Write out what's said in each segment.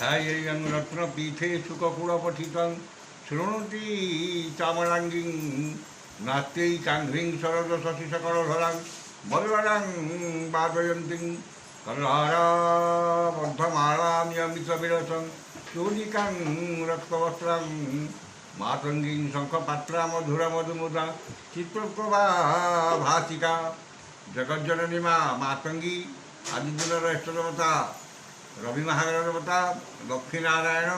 ध्यायेयं रत्नपीठे सुखकुलपठितं शृणोति चामराङ्गीं नास्त्यैकाङ्घ्रीं शरदशशिशकरधरां बल्लरां वादयन्तीं कल्हाराबद्धमालामियमितविरसं चूलिकां रक्तवस्त्रां मातङ्गीं शङ्खपात्रा मधुरमधुमुदा चित्रप्रभा भासिका जगज्जननी माँ मातंगी आदि दिनर इष्टदेवता रवि महादेवता लक्ष्मीनारायण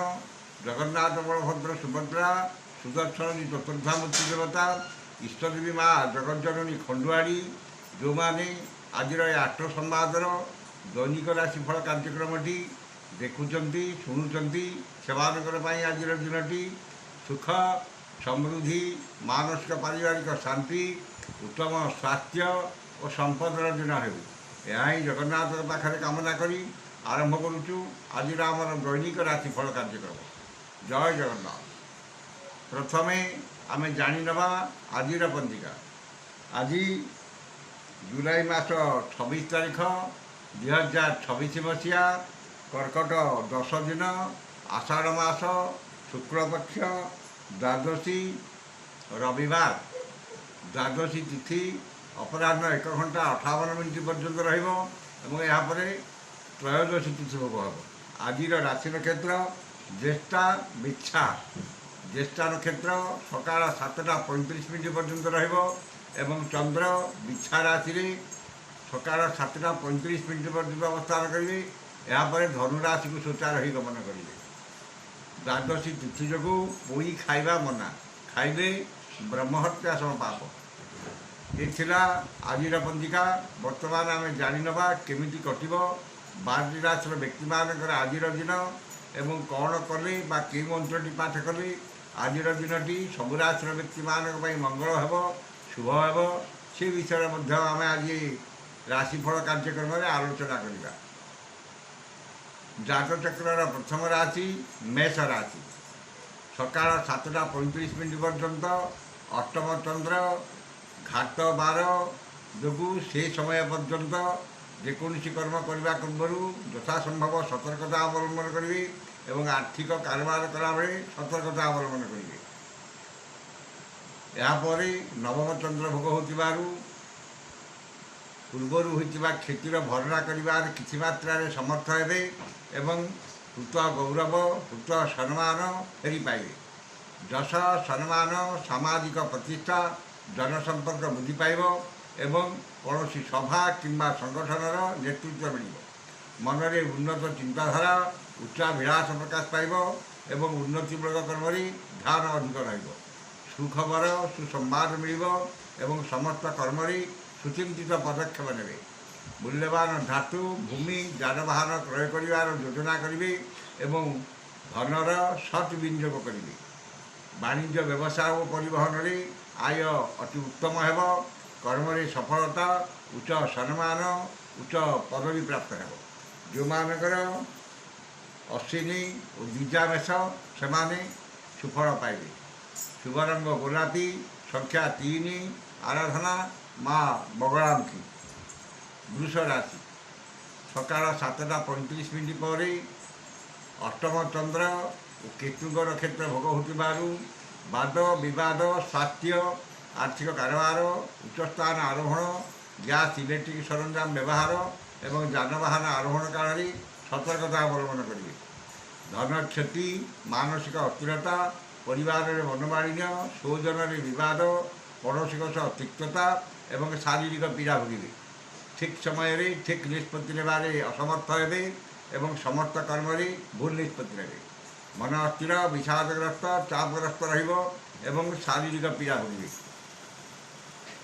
जगन्नाथ बलभद्र सुभद्रा सुदर्शन चतुर्धामूर्ति देवता इष्टदेवी माँ जगज्जननी खंडुआड़ी जो मैंने आज आठ संवादर दैनिक राशिफल कार्यक्रमटी देखुंट शुणुंट से आज दिनटी सुख समृद्धि मानसिक पारिवारिक शांति उत्तम स्वास्थ्य और संपदर दिन हो यह जगन्नाथ पाखे कामना करी आरंभ करुचु आज आमर दैनिक राशिफल कार्यक्रम। जय जगन्नाथ। प्रथमे आम जाणीनवा आज पंजिका। आज जुलाई मास 26 तारीख 2026 मसीहा कर्कट 10 दिन आषाढ़ मास शुक्लपक्ष द्वादशी रविवार द्वादशी तिथि अपराह्न 1 घंटा 58 मिनिट पर्यंत रहीपर त्रयोदशी तिथि भोग हम। आज राशि नक्षत्र ज्येष्ठा बिच्छा। ज्येष्ठा नक्षत्र सकाल 7टा 35 मिनिट पर्यंत एवं चंद्र बिच्छा राशि सकाल 7टा 35 मिनिट पर्यंत अवस्थान करेंगे। यापर धनुराशि को सुचार ही गमन करेंगे। द्वादशी तिथि जो पोई खाइबा मना खाइले ब्रह्महत्या सम पाप। ये आज पंजिका। बर्तमान आम जाणीनवा केमिति कटिब 12 राशि व्यक्ति मानकर आज दिन एवं कौन कले बा कि मंत्रटी पाठ कले आज दिनटी सबु राशि व्यक्ति मानक मंगल हेब शुभ हेब से विषय आम आज राशिफल कार्यक्रम में आलोचना करवा। जातचक्र प्रथम राशि मेष राशि सकाल 7टा 35 मिनिट पर्यंत अष्टम चंद्र घाट 12 जो से समय पर्यंत जेकोसी कर्म करने पूर्व यथासंभव सतर्कता अवलंबन करेंगे एवं आर्थिक कारोबार कला बेले सतर्कता अवलंबन करेंगे। यापर नवम चंद्र भोग हो पूर्वर होता क्षतिर भरणा कर किसी मात्रा समर्थ हे एवं कृत गौरव कृत सम्मान फेरी पाइबे। जश सम्मान सामाजिक प्रतिष्ठा जनसंपर्क वृद्धि पाइब एवं कौन सभा किंबा संगठनर नेतृत्व मिल मनरे उन्नत चिंताधारा उच्चाभिलाष प्रकाश पाइब एवं उन्नतिमूलक कर्म ध्यान अधिक रहिब। सुखबर सुसंवाद मिल एवं समस्त कर्म सुचिंतित पदक्षेप ने मूल्यवान धातु भूमि जानवाहन क्रय कर योजना करेंगे एवं धनर सत् विनियोग करेंगे। वाणिज्य व्यवसाय और परिवहन में आय अति उत्तम हेब। कर्म सफलता उच्च सम्मान उच्च पदवी प्राप्त हेब। जो मानकर अश्विनी और द्विजा मेष से सुफल पाइबे। शुभ रंग गोलापी संख्या 3 आराधना माँ बगलामुखी। वृष राशि सकाल 7टा 35 मिनिट पर अष्टम चंद्र और केतुंग नक्षत्र भोग हो वाद विवाद स्वास्थ्य आर्थिक कारोबार उच्चस्थान आरोहण गैस इलेक्ट्रिक सरंजाम व्यवहार एवं जानवाहन आरोहण काल सतर्कता अवलंबन करेंगे। धन क्षति मानसिक अस्थिरता परिवार में मनमालिन्य स्वजन विवाद पड़ोशी सह तिक्तता एवं शारीरिक पीड़ा भोगे। ठीक समय ठीक निष्पत्ति ने असमर्थ हे एवं समस्त कर्म भूल निष्पत्ति ने मन अस्थिर विषादग्रस्त चापग्रस्त एवं शारीरिक पीड़ा भोगे।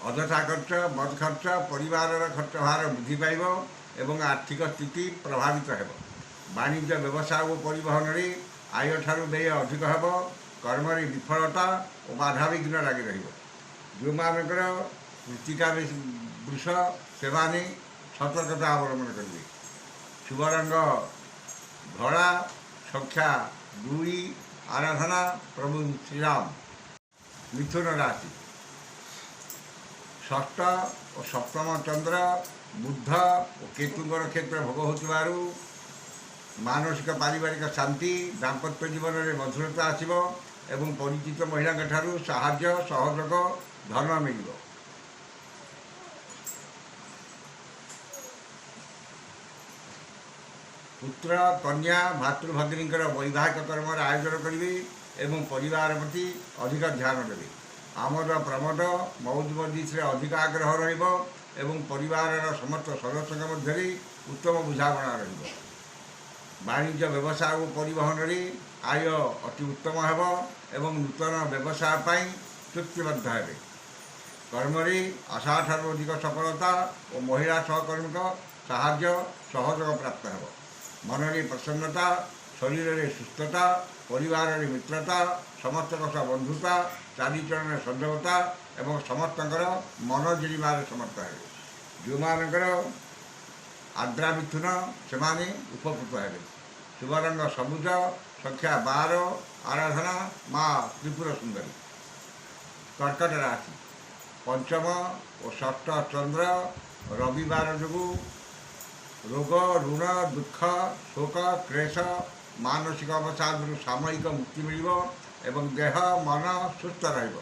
अदथा खर्च बद खर्च परिवार खर्च भार वृद्धि पाइब एवं आर्थिक स्थिति प्रभावित हो। वाणिज्य व्यवसाय और परिवहन में आय ठारू व्यय अधिक हेब। कर्म विफलता और बाधा विघ्न लगी जो मानकर कृतिका वृष से सतर्कता अवलंबन करेंगे। शुभ रंग धड़ा संख्या 2 आराधना प्रभु श्रीराम। मिथुन राशि षष्ठ और सप्तम चंद्र बुध और केतुंग नक्षत्र भोग हो ମାନସିକ ପାରିବାରିକ ଶାନ୍ତି, ଦାମ୍ପତ୍ୟ ଜୀବନରେ ମଧୁରତା ଆସିବ ଏବଂ ପରିଚିତ ମହିଳାଙ୍କ ଠାରୁ ସାହାଯ୍ୟ ସହଯୋଗ ଧନ ମିଳିବ। ପୁତ୍ର କନ୍ୟା ଭାତୃଭଗ୍ନୀଙ୍କର ବୈବାହିକ କର୍ମର ଆୟୋଜନ କରିବେ ଏବଂ ପରିବାର ପ୍ରତି ଅଧିକ ଧ୍ୟାନ ଦେବେ। ଆମୋଦ ପ୍ରମୋଦ ମଉଜ ମଜଲିସରେ ଅଧିକ ଆଗ୍ରହ ରହିବ ଏବଂ ପରିବାରର ସମସ୍ତ ସଦସ୍ୟଙ୍କ ମଧ୍ୟରେ ଉତ୍ତମ ବୁଝାମଣା ରହିବ। ବାଣିଜ୍ୟ ବ୍ୟବସାୟ ଓ ପରିବହନରେ ଆୟ ଅତି ଉତ୍ତମ ହେବ ଏବଂ ନୂତନ ବ୍ୟବସାୟ ପାଇଁ ଚୁକ୍ତିବଦ୍ଧ ହେବେ। କର୍ମରେ ଆଶାଠାରୁ ଅଧିକ ସଫଳତା ଓ ମହିଳା ସହକର୍ମୀଙ୍କ ସାହାଯ୍ୟ ସହଯୋଗ ପ୍ରାପ୍ତ ହେବ। ମନରେ ପ୍ରସନ୍ନତା, ଶରୀରରେ ସୁସ୍ଥତା, ପରିବାରରେ ମିତ୍ରତା, ସମସ୍ତଙ୍କ ସହ ବନ୍ଧୁତା, ଚାଲିଚଳନରେ ସଜଗତା ଏବଂ ସମସ୍ତଙ୍କର ମନ ଜିଣିବାରେ ସମର୍ଥ ହେବେ। ଯେଉଁମାନଙ୍କର ଆର୍ଦ୍ରା ମିଥୁନ ସେମାନେ ଉପକୃତ ହେବେ। ଶୁଭ ରଙ୍ଗ ସବୁଜ, ସଂଖ୍ୟା 12, ଆରାଧନା ମା ତ୍ରିପୁର ସୁନ୍ଦରୀ। କର୍କଟ ରାଶି, ପଞ୍ଚମ ଓ ଷଷ୍ଠ ଚନ୍ଦ୍ର ରବିବାର ଯୋଗୁଁ ରୋଗ, ଋଣ, ଦୁଃଖ, ଶୋକ, କ୍ଲେଶ, ମାନସିକ ଅବସାଦରୁ ସାମୟିକ ମୁକ୍ତି ମିଳିବ ଏବଂ ଦେହ ମନ ସୁସ୍ଥ ରହିବ।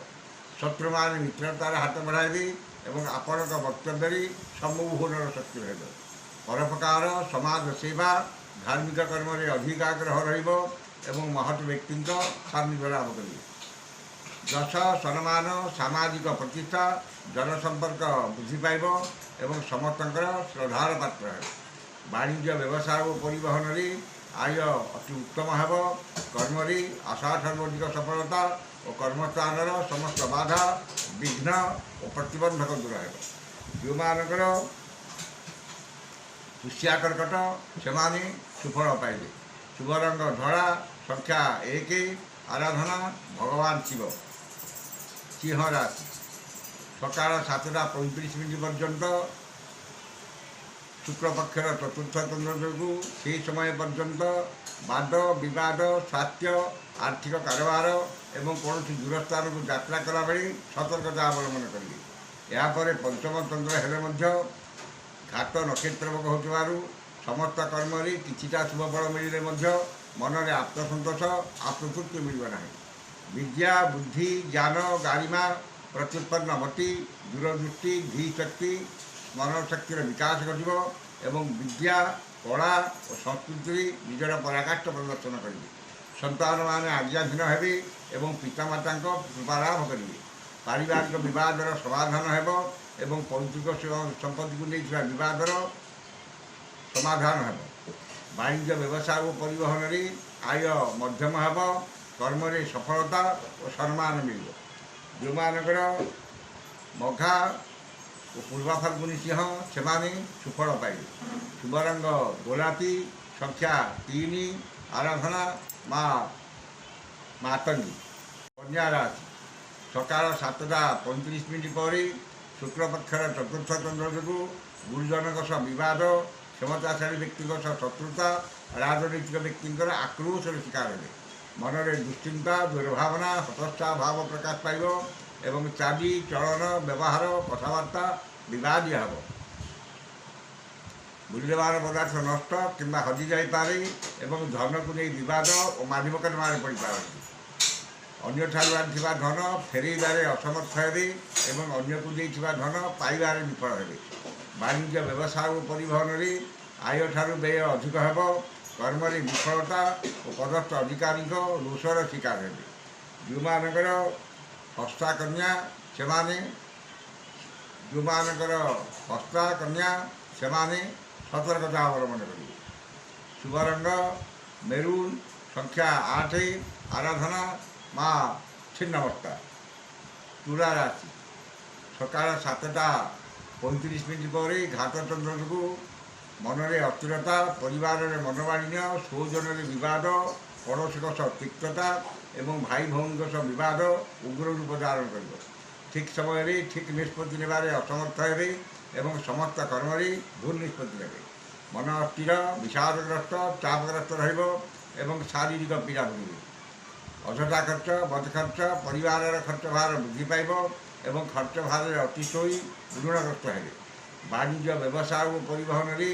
ଶତ୍ରୁମାନେ ମିତ୍ରତାର ହାତ ବଢ଼ାଇବେ ଏବଂ ଆପଣଙ୍କ ବକ୍ତବ୍ୟରେ ସମ୍ମୋହନର ଶକ୍ତି ରହିବ। ପରୋପକାର, ସମାଜ ସେବା, ଧାର୍ମିକ କର୍ମରେ ଅଧିକ ଆଗ୍ରହ ରହିବ ଏବଂ ମହତ୍ ବ୍ୟକ୍ତିଙ୍କ ସାନ୍ନିଧ୍ୟ ଲାଭ କରିବେ। ଯଶ, ସମ୍ମାନ, ସାମାଜିକ ପ୍ରତିଷ୍ଠା, ଜନସମ୍ପର୍କ ବୃଦ୍ଧି ପାଇବ ଏବଂ ସମସ୍ତଙ୍କର ଶ୍ରଦ୍ଧାର ପାତ୍ର ହେବ। ବାଣିଜ୍ୟ ବ୍ୟବସାୟ ଓ ପରିବହନରେ ଆୟ ଅତି ଉତ୍ତମ ହେବ। କର୍ମରେ ଆଶାଠାରୁ ଅଧିକ ସଫଳତା ଓ କର୍ମସ୍ଥାନର ସମସ୍ତ ବାଧା, ବିଘ୍ନ ଓ ପ୍ରତିବନ୍ଧକ ଦୂର ହେବ। ଯେଉଁମାନଙ୍କର ପୁଷ୍ୟା କର୍କଟ ସେମାନେ ସୁଫଳ ପାଇବେ। ଶୁଭ ରଙ୍ଗ ଧଳା, ସଂଖ୍ୟା 1, ଆରାଧନା ଭଗବାନ ଶିବ। ସିଂହ ରାଶି, ସକାଳ 7:35 ପର୍ଯ୍ୟନ୍ତ ଶୁକ୍ଳପକ୍ଷର ଚତୁର୍ଥ ଚନ୍ଦ୍ର ଯୋଗୁଁ ସେହି ସମୟ ପର୍ଯ୍ୟନ୍ତ ବାଦ ବିବାଦ, ସ୍ୱାସ୍ଥ୍ୟ, ଆର୍ଥିକ କାରବାର ଏବଂ କୌଣସି ଦୂର ସ୍ଥାନକୁ ଯାତ୍ରା କଲାବେଳେ ସତର୍କତା ଅବଲମ୍ବନ କରିବେ। ଏହାପରେ ପଞ୍ଚମ ଚନ୍ଦ୍ର ହେଲେ ମଧ୍ୟ ଘାତ ନକ୍ଷତ୍ର ଭୋଗ ହେଉଥିବାରୁ ସମସ୍ତ କର୍ମରେ କିଛିଟା ଶୁଭ ଫଳ ମିଳିଲେ ମଧ୍ୟ ମନରେ ଆତ୍ମସନ୍ତୋଷ, ଆତ୍ମତୃପ୍ତି ମିଳିବ ନାହିଁ। ବିଦ୍ୟା, ବୁଦ୍ଧି, ଜ୍ଞାନ, ଗାରିମା, ପ୍ରତ୍ୟୁତ୍ପନ୍ନ ମତି, ଦୂରଦୃଷ୍ଟି, ଧୀଶକ୍ତି, ସ୍ମରଣ ଶକ୍ତିର ବିକାଶ ଘଟିବ ଏବଂ ବିଦ୍ୟା, କଳା ଓ ସଂସ୍କୃତିରେ ନିଜର ପରାକାଷ୍ଠା ପ୍ରଦର୍ଶନ କରିବେ। ସନ୍ତାନମାନେ ଆଜ୍ଞାଧୀନ ହେବେ ଏବଂ ପିତାମାତାଙ୍କ କୃପାଲାଭ କରିବେ। ପାରିବାରିକ ବିବାଦର ସମାଧାନ ହେବ ଏବଂ ପୈତୃକ ସମ୍ପତ୍ତିକୁ ନେଇଥିବା ବିବାଦର ସମାଧାନ ହେବ। ବାଣିଜ୍ୟ ବ୍ୟବସାୟ ଓ ପରିବହନରେ ଆୟ ମଧ୍ୟମ ହେବ। କର୍ମରେ ସଫଳତା ଓ ସମ୍ମାନ ମିଳିବ। ଯେଉଁମାନଙ୍କର ମଘା ଓ ପୂର୍ବା ଫାଲ୍ଗୁନୀ ସିଂହ ସେମାନେ ସୁଫଳ ପାଇବେ। ଶୁଭ ରଙ୍ଗ ଗୋଲାପୀ, ସଂଖ୍ୟା 3, ଆରାଧନା ମା ମାତଙ୍ଗୀ। କନ୍ୟା ରାଶି, ସକାଳ 7:35 ପରେ ଶୁକ୍ଳପକ୍ଷର ଚତୁର୍ଥ ଚନ୍ଦ୍ର ଯୋଗୁଁ ଗୁରୁଜନଙ୍କ ସହ ବିବାଦ, କ୍ଷମତାଶାଳୀ ବ୍ୟକ୍ତିଙ୍କ ସହ ଶତ୍ରୁତା, ରାଜନୈତିକ ବ୍ୟକ୍ତିଙ୍କର ଆକ୍ରୋଶର ଶିକାର ହେବେ। ମନରେ ଦୁଶ୍ଚିନ୍ତା, ଦୁର୍ଭାବନା, ହତୋତ୍ସାହ ଭାବ ପ୍ରକାଶ ପାଇବ ଏବଂ ଚାଲି ଚଳନ, ବ୍ୟବହାର, କଥାବାର୍ତ୍ତା ବିବାଦୀୟ ହେବ। ମୂଲ୍ୟବାନ ପଦାର୍ଥ ନଷ୍ଟ କିମ୍ବା ହଜିଯାଇପାରେ ଏବଂ ଧନକୁ ନେଇ ବିବାଦ ଓ ମାଲିମକଦ୍ଦମାରେ ପଡ଼ିପାରନ୍ତି। ଅନ୍ୟଠାରୁ ଆଣିଥିବା ଧନ ଫେରାଇବାରେ ଅସମର୍ଥ ହେବେ ଏବଂ ଅନ୍ୟକୁ ଦେଇଥିବା ଧନ ପାଇବାରେ ବିଫଳ ହେବେ। ବାଣିଜ୍ୟ ବ୍ୟବସାୟ ଓ ପରିବହନରେ ଆୟଠାରୁ ବ୍ୟୟ ଅଧିକ ହେବ। କର୍ମରେ ବିଫଳତା ଓ ପଦସ୍ଥ ଅଧିକାରୀଙ୍କ ରୋଷର ଶିକାର ହେବେ। ଯେଉଁମାନଙ୍କର ହସ୍ତା କନ୍ୟା ସେମାନେ ସତର୍କତା ଅବଲମ୍ବନ କରିବେ। ଶୁଭ ରଙ୍ଗ ମେରୁନ୍, ସଂଖ୍ୟା 8, ଆରାଧନା ମା ଛିନ୍ନମସ୍ତା। ତୁଳା ରାଶି, ସକାଳ 7:35 ପରେ ଘାତଚନ୍ଦ୍ର ଯୋଗୁଁ ମନରେ ଅସ୍ଥିରତା, ପରିବାରରେ ମନୋମାଳିନ୍ୟ, ସ୍ୱଜନରେ ବିବାଦ, ପଡ଼ୋଶୀଙ୍କ ସହ ତିକ୍ତତା ଏବଂ ଭାଇ ଭଉଣୀଙ୍କ ସହ ବିବାଦ ଉଗ୍ର ରୂପ ଧାରଣ କରିବ। ଠିକ୍ ସମୟରେ ଠିକ୍ ନିଷ୍ପତ୍ତି ନେବାରେ ଅସମର୍ଥ ହେବେ ଏବଂ ସମସ୍ତ କର୍ମରେ ଭୁଲ ନିଷ୍ପତ୍ତି ନେବେ। ମନ ଅସ୍ଥିର, ବିଷାଦଗ୍ରସ୍ତ, ଚାପଗ୍ରସ୍ତ ରହିବ ଏବଂ ଶାରୀରିକ ପୀଡ଼ା ଭୋଗିବେ। ଅଯଥା ଖର୍ଚ୍ଚ, ବଦଖର୍ଚ୍ଚ, ପରିବାରର ଖର୍ଚ୍ଚ ଭାର ବୃଦ୍ଧି ପାଇବ ଏବଂ ଖର୍ଚ୍ଚ ଭାରରେ ଅତିଷ୍ଠ ହୋଇ ଋଣଗ୍ରସ୍ତ ହେବେ। ବାଣିଜ୍ୟ ବ୍ୟବସାୟ ଓ ପରିବହନରେ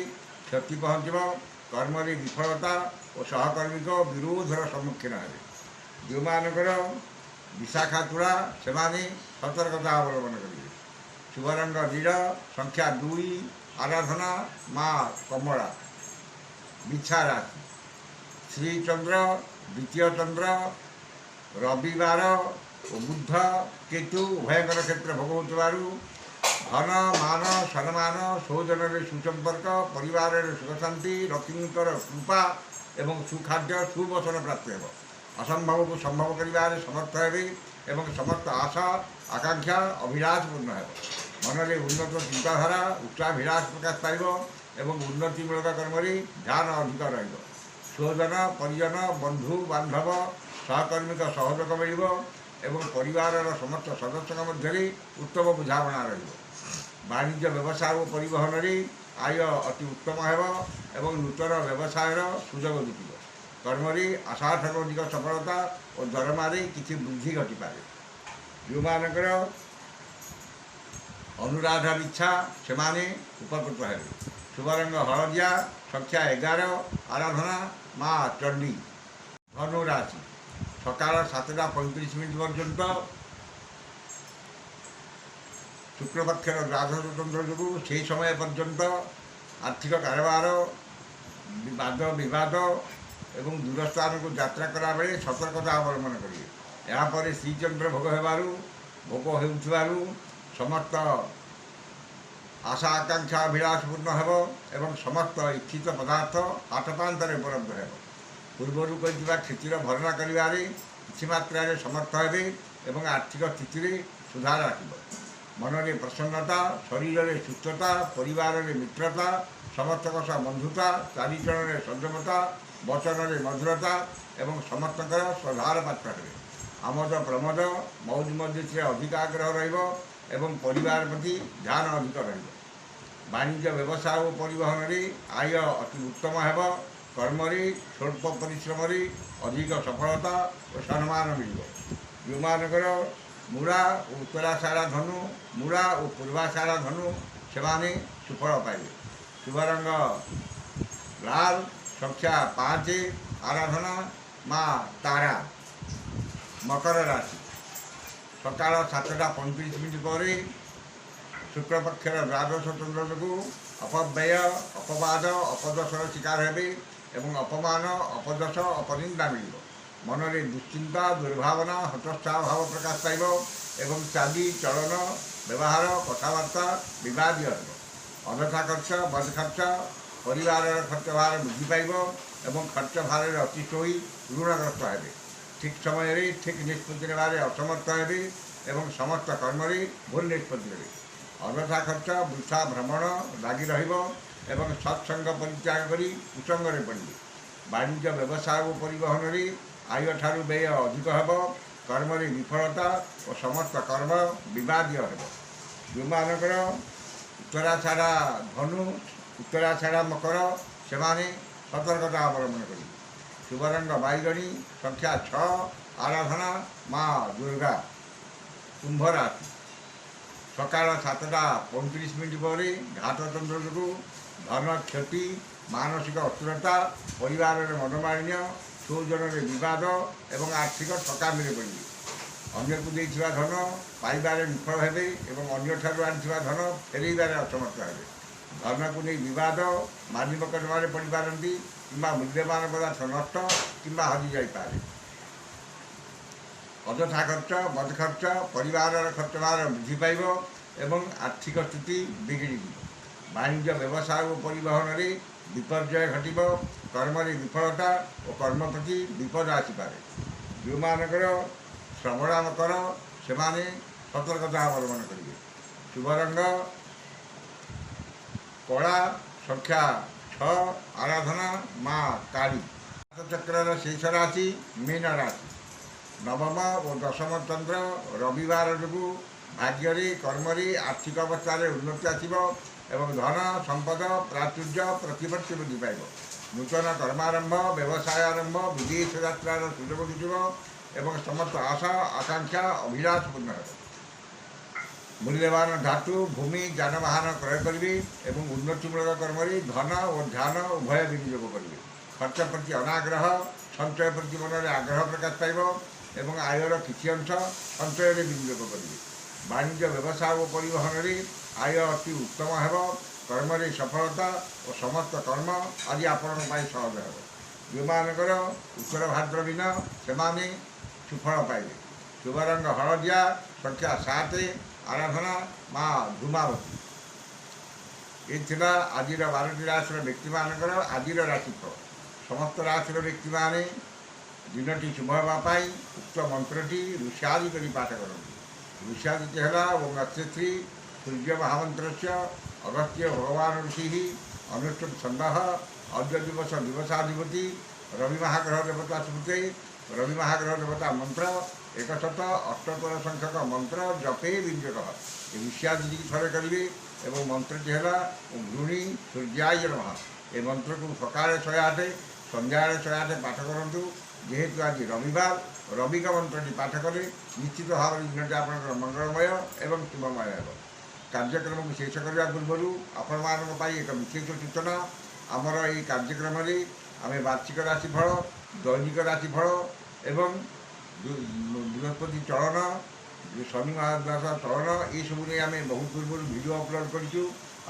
କ୍ଷତି ପହଞ୍ଚିବ। କର୍ମରେ ବିଫଳତା ଓ ସହକର୍ମୀଙ୍କ ବିରୋଧର ସମ୍ମୁଖୀନ ହେବେ। ଯେଉଁମାନଙ୍କର ବିଶାଖା ତୁଳା ସେମାନେ ସତର୍କତା ଅବଲମ୍ବନ କରିବେ। ଶୁଭ ରଙ୍ଗ ନୀଳ, ସଂଖ୍ୟା 2, ଆରାଧନା ମା କମଳା। ବିଛା ରାଶି ଶ୍ରୀଚନ୍ଦ୍ର, ଦ୍ୱିତୀୟ ଚନ୍ଦ୍ର, ରବିବାର ଓ ବୁଧ କେତୁ ଉଭୟଙ୍କର କ୍ଷେତ୍ର ଭୋଗ ହେଉଥିବାରୁ ଧନ ମାନ ସମ୍ମାନ ସୌଜନ୍ୟରେ ସୁସମ୍ପର୍କ, ପରିବାରରେ ସୁଖଶାନ୍ତି, ଲକ୍ଷ୍ମୀଙ୍କର କୃପା ଏବଂ ସୁଖାଦ୍ୟ ସୁବସନ ପ୍ରାପ୍ତି ହେବ। ଅସମ୍ଭବକୁ ସମ୍ଭବ କରିବାରେ ସମର୍ଥ ହେବେ ଏବଂ ସମସ୍ତ ଆଶା ଆକାଂକ୍ଷା ଅଭିଳାଷ ପୂର୍ଣ୍ଣ ହେବ। ମନରେ ଉନ୍ନତ ଚିନ୍ତାଧାରା ଉଚ୍ଚାଭିଳାଷ ପ୍ରକାଶ ପାଇବ ଏବଂ ଉନ୍ନତିମୂଳକ କର୍ମରେ ଧ୍ୟାନ ଅଧିକ ରହିବ। ସ୍ୱଜନ ପରିଜନ ବନ୍ଧୁ ବାନ୍ଧବ ସହକର୍ମୀଙ୍କ ସହଯୋଗ ମିଳିବ ଏବଂ ପରିବାରର ସମସ୍ତ ସଦସ୍ୟଙ୍କ ମଧ୍ୟରେ ଉତ୍ତମ ବୁଝାମଣା ରହିବ। ବାଣିଜ୍ୟ ବ୍ୟବସାୟ ଓ ପରିବହନରେ ଆୟ ଅତି ଉତ୍ତମ ହେବ ଏବଂ ନୂତନ ବ୍ୟବସାୟର ସୁଯୋଗ ଜୁଟିବ। କର୍ମରେ ଆଶାଠାରୁ ଅଧିକ ସଫଳତା ଓ ଦରମାରେ କିଛି ବୃଦ୍ଧି ଘଟିପାରେ। ଯେଉଁମାନଙ୍କର ଅନୁରାଧା ବିଚ୍ଛା ସେମାନେ ଉପକୃତ ହେବେ। ଶୁଭ ରଙ୍ଗ ହଳଦିଆ, ସଂଖ୍ୟା 11, ଆରାଧନା ମା ଚଣ୍ଡୀ। ଧନୁ ରାଶି ସକାଳ 7ଟା 35 ପର୍ଯ୍ୟନ୍ତ ଶୁକ୍ଳପକ୍ଷର ଦ୍ୱାଦଶ ତନ୍ତ୍ର ଯୋଗୁଁ ସେହି ସମୟ ପର୍ଯ୍ୟନ୍ତ ଆର୍ଥିକ କାରବାର, ବାଦ ବିବାଦ ଏବଂ ଦୂରସ୍ଥାନକୁ ଯାତ୍ରା କଲାବେଳେ ସତର୍କତା ଅବଲମ୍ବନ କରିବେ। ଏହାପରେ ଶ୍ରୀଚନ୍ଦ୍ର ଭୋଗ ହେଉଥିବାରୁ ସମସ୍ତ ଆଶା ଆକାଂକ୍ଷା ଅଭିଳାଷ ପୂର୍ଣ୍ଣ ହେବ ଏବଂ ସମସ୍ତ ଇଚ୍ଛିତ ପଦାର୍ଥ ହାତପାନ୍ତରେ ଉପଲବ୍ଧ ହେବ। ପୂର୍ବରୁ କରିଥିବା କ୍ଷତିର ଭରଣା କରିବାରେ କିଛି ମାତ୍ରାରେ ସମର୍ଥ ହେବେ ଏବଂ ଆର୍ଥିକ ସ୍ଥିତିରେ ସୁଧାର ଆସିବ। ମନରେ ପ୍ରସନ୍ନତା, ଶରୀରରେ ସୁସ୍ଥତା, ପରିବାରରେ ମିତ୍ରତା, ସମସ୍ତଙ୍କ ସହ ବନ୍ଧୁତା, ଚାରିଚଳନରେ ସଂଯମତା, ବଚନରେ ମଧୁରତା ଏବଂ ସମସ୍ତଙ୍କର ଶ୍ରଦ୍ଧାର ପାତ୍ର ହେବେ। ଆମୋଦ ପ୍ରମୋଦ ମୌଜ ମଜଲିସରେ ଅଧିକ ଆଗ୍ରହ ରହିବ ଏବଂ ପରିବାର ପ୍ରତି ଧ୍ୟାନ ଅଧିକ ରହିବ। ବାଣିଜ୍ୟ ବ୍ୟବସାୟ ଓ ପରିବହନରେ ଆୟ ଅତି ଉତ୍ତମ ହେବ। କର୍ମରେ ସ୍ୱଳ୍ପ ପରିଶ୍ରମରେ ଅଧିକ ସଫଳତା ଓ ସମ୍ମାନ ମିଳିବ। ଯେଉଁମାନଙ୍କର ମୂଳା ଓ ଉତ୍ତରାଷାଢ଼ା ଧନୁ, ମୂଳା ଓ ପୂର୍ବାଷାଢ଼ା ଧନୁ ସେମାନେ ସୁଫଳ ପାଇବେ। ଶୁଭ ରଙ୍ଗ ଲାଲ, ସଂଖ୍ୟା 5, ଆରାଧନା ମା ତାରା। ମକର ରାଶି ସକାଳ 7ଟା 35 ପରେ ଶୁକ୍ଳପକ୍ଷର ଦ୍ୱାଦଶ ଚନ୍ଦ୍ର ଯୋଗୁଁ ଅପବ୍ୟୟ, ଅପବାଦ, ଅପଦୋଷର ଶିକାର ହେବେ ଏବଂ ଅପମାନ, ଅପଯଶ, ଅପନିନ୍ଦା ମିଳିବ। ମନରେ ଦୁଶ୍ଚିନ୍ତା, ଦୁର୍ଭାବନା, ହତୋତ୍ସାହ ଭାବ ପ୍ରକାଶ ପାଇବ ଏବଂ ଚାଲି ଚଳନ, ବ୍ୟବହାର, କଥାବାର୍ତ୍ତା ବିବାଦୀୟ ହେବ। ଅଯଥା ଖର୍ଚ୍ଚ, ବଦ ଖର୍ଚ୍ଚ, ପରିବାରର ଖର୍ଚ୍ଚ ଭାର ବୃଦ୍ଧି ପାଇବ ଏବଂ ଖର୍ଚ୍ଚ ଭାରରେ ଅତିଷ୍ଠ ହୋଇ ଋଣଗ୍ରସ୍ତ ହେବେ। ଠିକ୍ ସମୟରେ ଠିକ୍ ନିଷ୍ପତ୍ତି ନେବାରେ ଅସମର୍ଥ ହେବେ ଏବଂ ସମସ୍ତ କର୍ମରେ ଭୁଲ ନିଷ୍ପତ୍ତି ନେବେ। ଅଯଥା ଖର୍ଚ୍ଚ, ବୃଥା ଭ୍ରମଣ ଲାଗି ରହିବ ଏବଂ ସତ୍ସଙ୍ଗ ପରିତ୍ୟାଗ କରି କୁସଙ୍ଗରେ ପଡ଼ିବେ। ବାଣିଜ୍ୟ ବ୍ୟବସାୟ ଓ ପରିବହନରେ ଆୟଠାରୁ ବ୍ୟୟ ଅଧିକ ହେବ। କର୍ମରେ ବିଫଳତା ଓ ସମସ୍ତ କର୍ମ ବିବାଦୀୟ ହେବ। ଯେଉଁମାନଙ୍କର ଉତ୍ତରାଷାଢ଼ା ଧନୁ, ଉତ୍ତରାଷାଢ଼ା ମକର ସେମାନେ ସତର୍କତା ଅବଲମ୍ବନ କରିବେ। ଶୁଭ ରଙ୍ଗ ବାଇଗଣୀ, ସଂଖ୍ୟା 6, ଆରାଧନା ମା ଦୁର୍ଗା। କୁମ୍ଭ ରାଶି ସକାଳ 7ଟା 35 ପରେ ଘାତଚନ୍ଦ୍ର ଯୋଗୁଁ ଧନ କ୍ଷତି, ମାନସିକ ଅସ୍ଥିରତା, ପରିବାରରେ ମନୋମାଳିନ୍ୟ, ସୌଜନ୍ୟରେ ବିବାଦ ଏବଂ ଆର୍ଥିକ ଠକାମିରେ ପଡ଼ିବେ। ଅନ୍ୟକୁ ଦେଇଥିବା ଧନ ପାଇବାରେ ବିଫଳ ହେବେ ଏବଂ ଅନ୍ୟଠାରୁ ଆଣିଥିବା ଧନ ଫେରାଇବାରେ ଅସମର୍ଥ ହେବେ। ଧନକୁ ନେଇ ବିବାଦ, ମାଲି ମକଦ୍ଦମାରେ ପଡ଼ିପାରନ୍ତି କିମ୍ବା ମୂଲ୍ୟବାନ ପଦାର୍ଥ ନଷ୍ଟ କିମ୍ବା ହଜିଯାଇପାରେ। ଅଯଥା ଖର୍ଚ୍ଚ, ବଦ ଖର୍ଚ୍ଚ, ପରିବାରର ଖର୍ଚ୍ଚ ଭାର ବୃଦ୍ଧି ପାଇବ ଏବଂ ଆର୍ଥିକ ସ୍ଥିତି ବିଗିଡ଼ିଯିବ। ବାଣିଜ୍ୟ ବ୍ୟବସାୟ ଓ ପରିବହନରେ ବିପର୍ଯ୍ୟୟ ଘଟିବ। କର୍ମରେ ବିଫଳତା ଓ କର୍ମ ପ୍ରତି ବିପଦ ଆସିପାରେ। ଯେଉଁମାନଙ୍କର ଶ୍ରବଣ ମକର ସେମାନେ ସତର୍କତା ଅବଲମ୍ବନ କରିବେ। ଶୁଭ ରଙ୍ଗ କଳା, ସଂଖ୍ୟା 6, ଆରାଧନା ମା କାଳୀ। ଚକ୍ରର ଶେଷ ରାଶି ମୀନ ରାଶି। ନବମ ଓ ଦଶମ ଚନ୍ଦ୍ର ରବିବାର ଯୋଗୁଁ ଭାଗ୍ୟରେ, କର୍ମରେ, ଆର୍ଥିକ ଅବସ୍ଥାରେ ଉନ୍ନତି ଆସିବ ଏବଂ ଧନ, ସମ୍ପଦ, ପ୍ରାଚୁର୍ଯ୍ୟ, ପ୍ରତିପତ୍ତି ବୃଦ୍ଧି ପାଇବ। ନୂତନ କର୍ମାରମ୍ଭ, ବ୍ୟବସାୟ ଆରମ୍ଭ, ବିଦେଶ ଯାତ୍ରାର ସୁଯୋଗ ଜୁଟିବ ଏବଂ ସମସ୍ତ ଆଶା ଆକାଂକ୍ଷା ଅଭିଳାଷ ପୂର୍ଣ୍ଣ ହେବ। ମୂଲ୍ୟବାନ ଧାତୁ ଭୂମି ଯାନବାହନ କ୍ରୟ କରିବେ ଏବଂ ଉନ୍ନତିମୂଳକ କର୍ମରେ ଧନ ଓ ଧ୍ୟାନ ଉଭୟ ବିନିଯୋଗ କରିବେ। ଖର୍ଚ୍ଚ ପ୍ରତି ଅନାଗ୍ରହ, ସଞ୍ଚୟ ପ୍ରତି ମନରେ ଆଗ୍ରହ ପ୍ରକାଶ ପାଇବ ଏବଂ ଆୟର କିଛି ଅଂଶ ସଞ୍ଚୟରେ ବିନିଯୋଗ କରିବେ। ବାଣିଜ୍ୟ ବ୍ୟବସାୟ ଓ ପରିବହନରେ ଆୟ ଅତି ଉତ୍ତମ ହେବ। କର୍ମରେ ସଫଳତା ଓ ସମସ୍ତ କର୍ମ ଆଜି ଆପଣଙ୍କ ପାଇଁ ସହଜ ହେବ। ଯେଉଁମାନଙ୍କର ଉତ୍ତର ଭାଦ୍ର ଦିନ ସେମାନେ ସୁଫଳ ପାଇବେ। ଶୁଭ ରଙ୍ଗ ହଳଦିଆ, ସଂଖ୍ୟା 7, ଆରାଧନା ମା ଧୂମାବତୀ। ଏ ଥିଲା ଆଜିର 12ଟି ରାଶିର ବ୍ୟକ୍ତିମାନଙ୍କର ଆଜିର ରାଶିଫଳ। ସମସ୍ତ ରାଶିର ବ୍ୟକ୍ତିମାନେ ଦିନଟି ଶୁଭ ହେବା ପାଇଁ ଉକ୍ତ ମନ୍ତ୍ରଟି ଋଷାଦି କରି ପାଠ କରନ୍ତି। ଋଷାଦିଟି ହେଲା ଓಂ ଅଚ୍ଛେତ୍ରୀ ସୂର୍ଯ୍ୟ ମହାମନ୍ତ୍ରସ୍ୟ ଅଗସ୍ତ୍ୟ ଭଗବାନ ଋଷି ଅନୁଷ୍ଠୁପ ଛନ୍ଦଃ ଅଦ୍ୟ ଦିବସ ଦିବସାଧିପତି ରବି ମହାଗ୍ରହ ଦେବତା ସ୍ମୃତେ। ରବି ମହାଗ୍ରହ ଦେବତା ମନ୍ତ୍ର 178 ସଂଖ୍ୟକ ମନ୍ତ୍ର ଜପେ ବିନିଯୋଗ। ଏ ଋଷାଦିଟିକି ଥରେ କରିବେ ଏବଂ ମନ୍ତ୍ରଟି ହେଲା ଘୃଣୀ ସୂର୍ଯ୍ୟାୟ ନମଃ। ଏ ମନ୍ତ୍ରକୁ ସକାଳେ 108, ସନ୍ଧ୍ୟାବେଳେ 108 ପାଠ କରନ୍ତୁ। ଯେହେତୁ ଆଜି ରବିବାର, ରବିକ ମନ୍ତ୍ରଟି ପାଠ କଲେ ନିଶ୍ଚିତ ଭାବରେ ଦିନଟି ଆପଣଙ୍କର ମଙ୍ଗଳମୟ ଏବଂ ଶୁଭମୟ ହେବ। କାର୍ଯ୍ୟକ୍ରମକୁ ଶେଷ କରିବା ପୂର୍ବରୁ ଆପଣମାନଙ୍କ ପାଇଁ ଏକ ବିଶେଷ ସୂଚନା। ଆମର ଏହି କାର୍ଯ୍ୟକ୍ରମରେ ଆମେ ବାର୍ଷିକ ରାଶିଫଳ, ଦୈନିକ ରାଶିଫଳ ଏବଂ ବୃହସ୍ପତି ଚଳନ, ଶନି ମହାଦଶା ଚଳନ ଏସବୁ ନେଇ ଆମେ ବହୁତ ପୂର୍ବରୁ ଭିଡ଼ିଓ ଅପଲୋଡ଼ କରିଛୁ।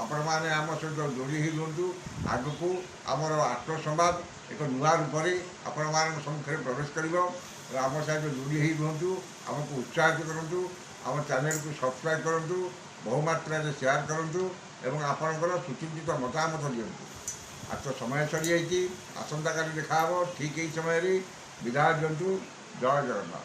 ଆପଣମାନେ ଆମ ସହିତ ଯୋଡ଼ି ହୋଇ ରୁହନ୍ତୁ। ଆଗକୁ ଆମର ଆତ୍ମସମ୍ବାଦ ଏକ ନୂଆ ରୂପରେ ଆପଣମାନଙ୍କ ସମ୍ମୁଖରେ ପ୍ରବେଶ କରିବ। ଆମ ସହିତ ଯୋଡ଼ି ହୋଇ ରୁହନ୍ତୁ, ଆମକୁ ଉତ୍ସାହିତ କରନ୍ତୁ, ଆମ ଚ୍ୟାନେଲକୁ ସବସ୍କ୍ରାଇବ୍ କରନ୍ତୁ, ବହୁମାତ୍ରାରେ ସେୟାର କରନ୍ତୁ ଏବଂ ଆପଣଙ୍କର ସୁଚିନ୍ତିତ ମତାମତ ଦିଅନ୍ତୁ। ଆଜ ତ ସମୟ ସରିଯାଇଛି, ଆସନ୍ତାକାଲି ଦେଖା ହେବ ଠିକ୍ ଏହି ସମୟରେ। ବିଦାୟ ଦିଅନ୍ତୁ। ଜୟ ଜଗନ୍ନାଥ।